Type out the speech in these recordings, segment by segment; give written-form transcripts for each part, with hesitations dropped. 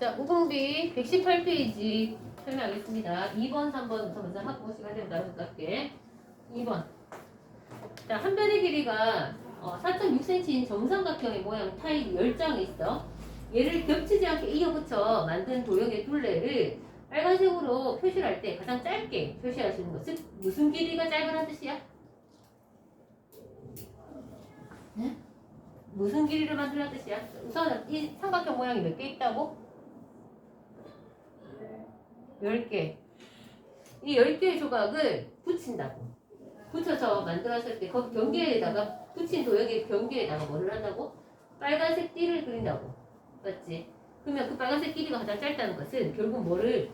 자, 우공비 118페이지 설명하겠습니다. 2번, 3번 먼저 하고 시간 되면 나눠서 할게. 2번. 자, 한 변의 길이가 4.6cm인 정삼각형의 모양 타입 10장이 있어. 얘를 겹치지 않게 이어붙여 만든 도형의 둘레를 빨간색으로 표시를 할 때 가장 짧게 표시할 수 있는 것은 무슨 길이가 짧은 뜻이야? 네? 무슨 길이를 만들라는 뜻이야? 우선 이 삼각형 모양이 몇 개 있다고? 10개. 이 10개의 조각을 붙인다고. 붙여서 만들었을 때 거기 경계에다가 붙인 도형의 경계에다가 뭐를 한다고? 빨간색 띠를 그린다고. 맞지? 그러면 그 빨간색 길이가 가장 짧다는 것은 결국 뭐를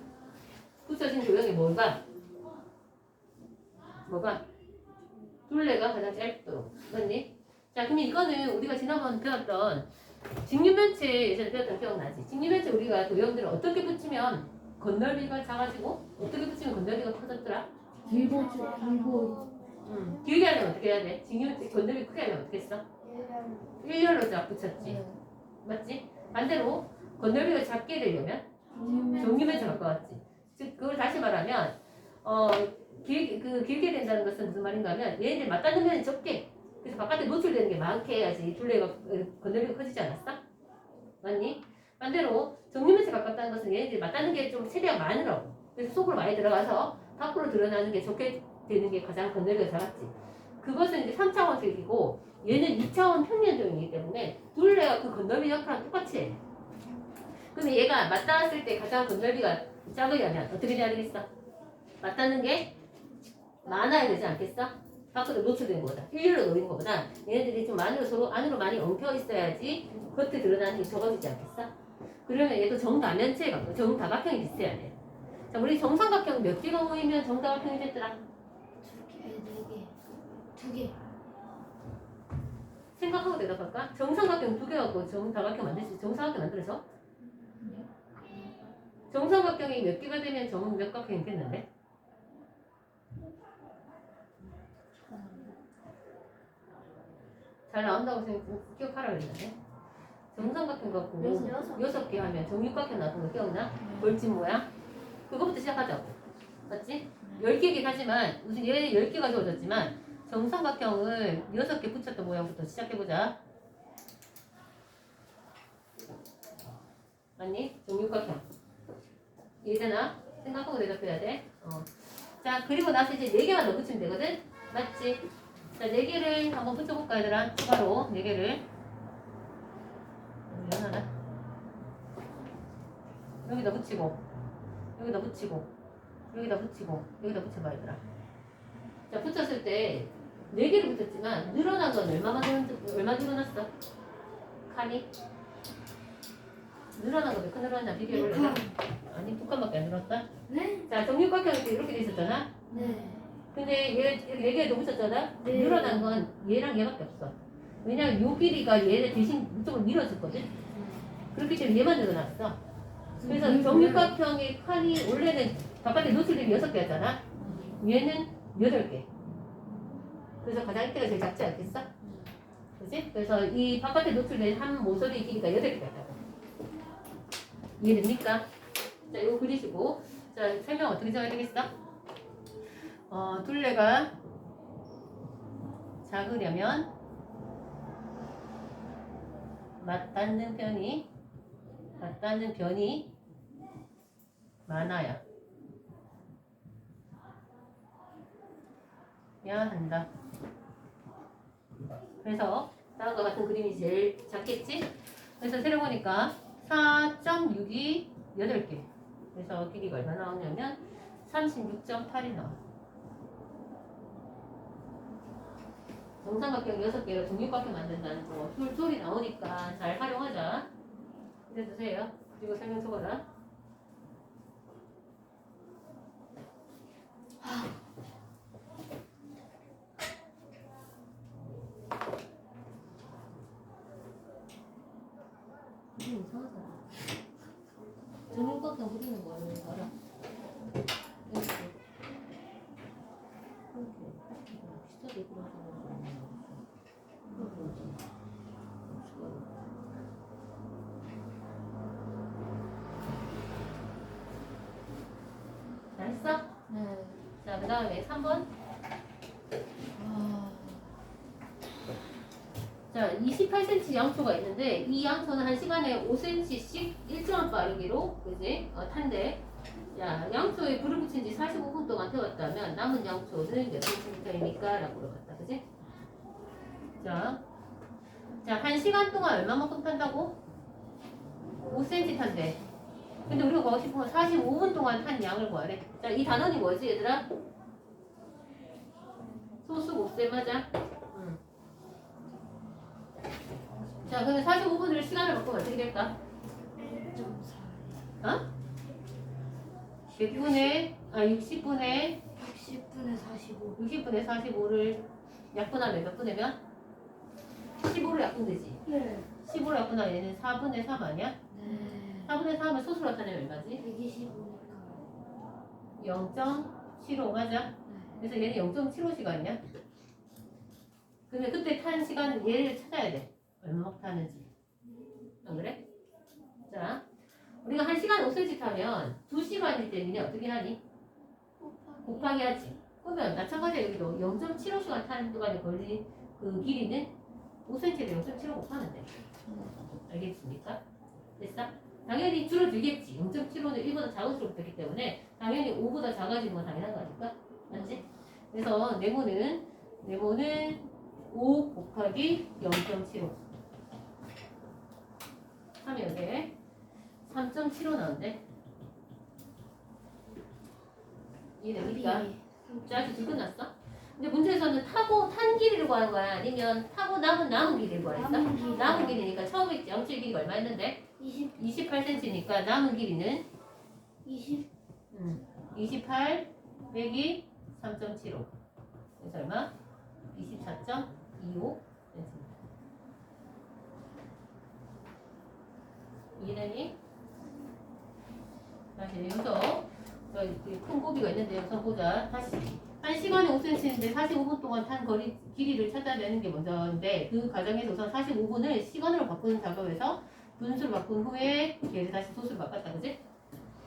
붙여진 도형이 뭐가? 둘레가 가장 짧도록. 맞니? 자, 그러면 이거는 우리가 지난번 배웠던 직류면체 예전에 배웠던 기억나지? 직류면체 우리가 도형들을 어떻게 붙이면 건널비가 작아지고 어떻게 붙이면 건널비가 커졌더라? 길고 길게 하려면 어떻게 해야 돼? 직류면체 건널비 크게 하려면 어떻게 했어? 일렬로 쫙 붙였지. 맞지? 반대로 건널비가 작게 되려면 종류면체 바꿔왔지. 즉 그걸 다시 말하면 길게 된다는 것은 무슨 말인가 하면 얘네들 맞닿는 면이 적게, 그래서 바깥에 노출되는 게 많게 해야지 둘레가 건널비가 커지지 않았어? 맞니? 반대로 정류면체 가깝다는 것은 얘네들이 맞닿는 게 좀 세대가 많으라고. 그래서 속으로 많이 들어가서 밖으로 드러나는 게 적게 되는 게 가장 건널비가 작았지. 그것은 이제 3차원색이고 얘는 2차원 평면도형이기 때문에 둘레가 그 건널비 역할은 똑같이 해. 그러면 얘가 맞닿았을 때 가장 건널비가 작으려면 어떻게 돼야 되겠어? 맞닿는 게 많아야 되지 않겠어? 밖으로 노출되는 거보다, 일렬로 놓이는 거보다 얘네들이 좀 서로 안으로 많이 엉켜 있어야지 겉에 드러나는 게 적어지지 않겠어? 그러면 얘도 정다면체에 가까워. 정다각형이 비슷해야 돼. 자, 우리 정삼각형 몇 개가 모이면 정다각형이 됐더라? 두 개. 생각하고 대답할까? 정삼각형 2개 갖고 정다각형 만들 수 있어. 정삼각형 만들어서? 정삼각형이 몇 개가 되면 정몇각형이 됐는데? 잘 나온다고 기억하라 그랬는데? 정삼각형 갖고 6개 하면 정육각형 나왔던 거 기억나? 벌집 모양? 그거부터 시작하자고. 맞지? 10개긴 하지만 무슨 얘 10개가 주어졌지만 정삼각형을 6개 붙였던 모양부터 시작해보자. 맞니? 정육각형. 이해되나? 생각하고 대답해야 돼. 자, 그리고 나서 이제 4개만 더 붙이면 되거든? 맞지? 자, 4개를 한번 붙여볼까, 얘들아? 추가로 4개를. 하나. 여기다 붙이고, 여기다 붙이고, 여기다 붙이고, 여기다 붙여봐, 얘들아. 자, 붙였을 때 4개를 붙였지만 늘어난 건 얼마 늘어났어? 칸이? 늘어난 거 몇 칸 늘어났나? 비교해볼래? 아니, 2칸밖에 안 늘었다? 네? 자, 정육각형이 이렇게 돼 있었잖아? 네. 근데 얘 4개도 붙였잖아? 네. 늘어난 건 얘랑 얘밖에 없어. 왜냐면 요 길이가 얘를 대신 이쪽으로 밀어줬거든? 그렇기 때문에 얘만 늘어났어. 그래서 정육각형의 칸이 원래는 바깥에 노출되면 6개였잖아? 얘는 8개. 그래서 가장 이때가 제일 작지 않겠어? 그치? 그래서 이 바깥에 노출된 한 모서리 길이가 8개가 있다고. 이해됩니까? 자, 이거 그리시고. 자, 설명 어떻게 정해야 되겠어? 둘레가 작으려면 맞닿는 변이 많아야 한다. 그래서 다음과 같은 그림이 제일 작겠지? 그래서 세려보니까 4.6이 8개. 그래서 길이가 얼마 나오냐면 36.8이 나와. 정삼각형 6개로 정육각형 만든다는 거 툴이 나오니까 잘 활용하자. 해주세요. 그리고 설명 적어라. 이상하다. 정육각형 그리는 거 알아? 이렇게. 비슷하게 그려서. 됐어? 네. 자, 그 다음에 3번. 아. 자, 28cm 양초가 있는데 이 양초는 1시간에 5cm씩 일정한 빠르기로 그지? 탄대. 자, 양초에 불을 붙인 지 45분 동안 태웠다면 남은 양초는 몇 cm입니까? 라고 물어봤다. 그지? 자, 1시간 동안 얼마만큼 탄다고? 5cm 탄대. 근데 우리가 구하고 싶은 건 45분 동안 탄 양을 구하래. 자, 이 단원이 뭐지, 얘들아? 소수 곱셈 맞아? 응. 자, 그러면 45분을 시간을 바꾸면 어떻게 될까? 1.4. 어? 100분에, 60분에, 60분에 45. 60분에 45를 약분하면 몇 분에 몇? 15를 약분되지. 네. 15를 약분하면 얘는 4분의 3 아니야? 네. 4분의 3을 소수로 나타내면 얼마지? 125니까. 0.75 맞아? 네. 그래서 얘는 0.75시간이야. 그러면 그때 탄 시간 얘를 찾아야 돼. 얼마만큼 타는지. 안 그래? 자, 우리가 1시간 5cm 타면 2시간일 때는 어떻게 하니? 곱하기 하지. 그러면 마찬가지로 여기도 0.75시간 타는 동안에 걸린 그 길이는 5cm를 0.75 곱하면 돼. 알겠습니까? 됐어? 당연히 줄어들겠지. 0.75는 1보다 작은 수로 곱했기 때문에 당연히 5보다 작아지는 건 당연한 거 아닐까? 맞지? 그래서 네모는 5 곱하기 0.75 하면 여기에 3.75 나온대. 이해됩니까? 자, 아직 끝났어? 근데 문제에서는 타고 탄 길이를 구하는 거야? 아니면 타고 남은 길이를 구하랬어? 남은 길이. 남은 길이니까 처음에 양초의 길이가 얼마 했는데? 28cm니까 남은 길이는 28 빼기 3.75 그래서 얼마? 24.25 cm. 이해되니? 다시 여기서 큰 고비가 있는데 여기서 보자. 다시 1시간에 5cm인데 45분 동안 탄 거리 길이를 찾아내는 게 먼저인데 그 과정에서 우선 45분을 시간으로 바꾸는 작업에서 분수를 바꾼 후에 얘를 다시 소수로 바꿨다. 그지?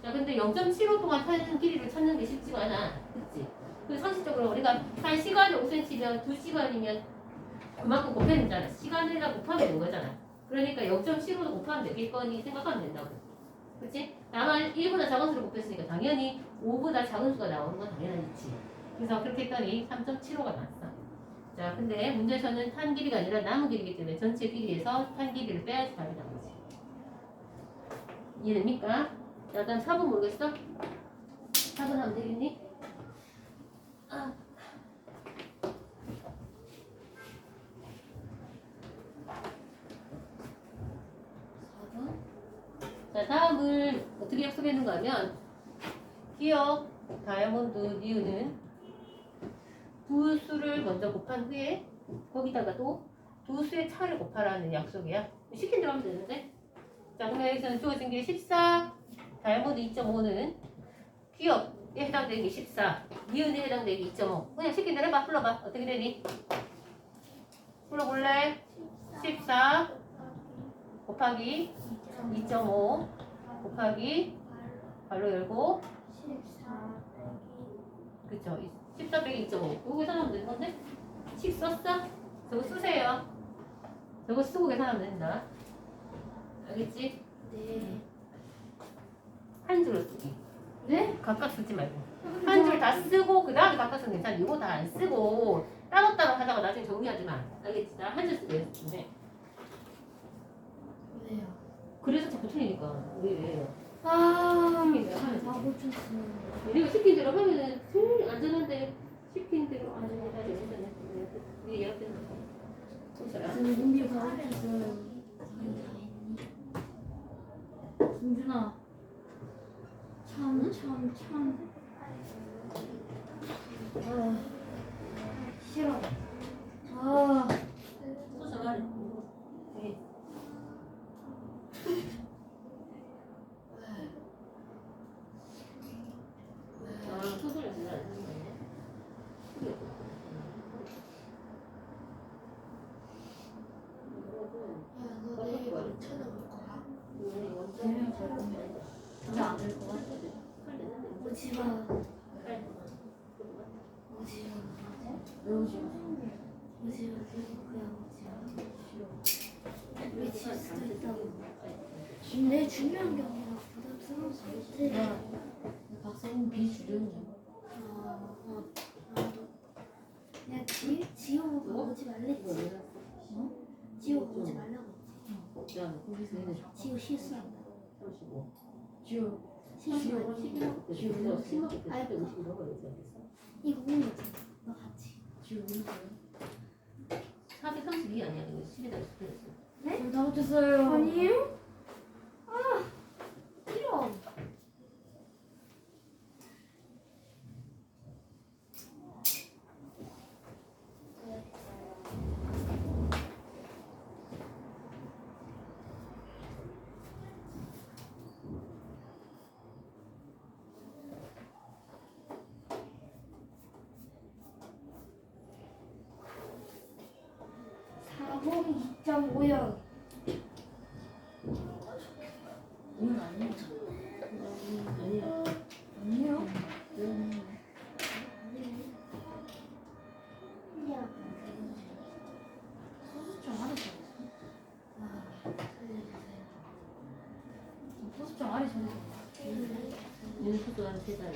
자, 근데 0.75 동안 탄 길이를 찾는 게 쉽지가 않아. 그치? 그 상식적으로 우리가 1시간에 5cm면 2시간이면 그만큼 곱해야 되잖아. 시간이랑 곱하면 되는 거잖아. 그러니까 0.75도 곱하면 되겠거니 생각하면 된다고. 그치? 다만 1보다 작은 수를 곱했으니까 당연히 5보다 작은 수가 나오는 건 당연하지. 그래서 그렇게 했더니 3.75가 나왔어. 자, 근데 문제에서는 탄 길이가 아니라 남은 길이기 때문에 전체 길이에서 탄 길이를 빼야지 답이 나오지. 이해됩니까? 자, 그럼 4번 모르겠어? 4번 하면 되겠니? 아. 자, 다음을 어떻게 약속했는가 하면 기억, 다이아몬드, 니은은 두 수를 먼저 곱한 후에 거기다가 또 두 수의 차를 곱하라는 약속이야. 시킨 대로 하면 되는데. 자, 그러면 여기서는 주어진 게 14, 다이아몬드 2.5는 기억에 해당되는 게 14, 니은에 해당되는 게 2.5. 그냥 시킨 대로 해봐. 불러봐. 어떻게 되니? 불러볼래? 14 곱하기 2.5 곱하기 발로 열고 14 그쵸 14 빼기 2.5 이거 계산하면 되는 건데? 식 썼어? 저거 쓰세요. 저거 쓰고 계산하면 된다. 알겠지? 네. 한 줄로 쓰기. 네? 각각 쓰지 말고 한 줄 다 쓰고 그 다음에 각각 쓰면 괜찮아. 이거 다 안 쓰고 따로따로 하다가 나중에 정리하지 마. 알겠지? 나 한 줄 쓰고 했는데 왜요? 그래서 자꾸 틀리니까 왜 아, 시킨 대로 하면 다 되지. 고쳤어요. 우리가 시킨 대로 하면은 제일 안전한데 시킨 대로 안 하면 다 되는데 이게 이렇게 되는 거. 준비 다 고쳤어요. 준준아. 참. 아, 싫어. 아. 또 전화를. 네. 소설을 전화 안 하는 거네. 너 내일 찾아볼 거야? 진짜 안 될 것 같아. 오지 마. 오지 왜 오지 마. 그냥 오지 우리 질 수도 있다고 지금 내 중요한 게 아니라 부담스러울 수 있지 박사님 비주련이야. 내가 지호가 오지 말랬지 지호가 오지 말라고 야, 거기서 얘네 지호 실수한다 35. 지우 실수 아니야 지금 10만 원 때 50 넘어야지 알겠어? 이거 공이었잖아 너 같이 지우 누구세요? 432 아니야? 이거 10에다 스프레스. 네? 다 못했어요. 아니에요? 이런 4번 2.5요 오늘 아니에요. 아니야. 아니에요. 소수점 아래 서 소수점 아래 서 얘는 속도가 세잖아.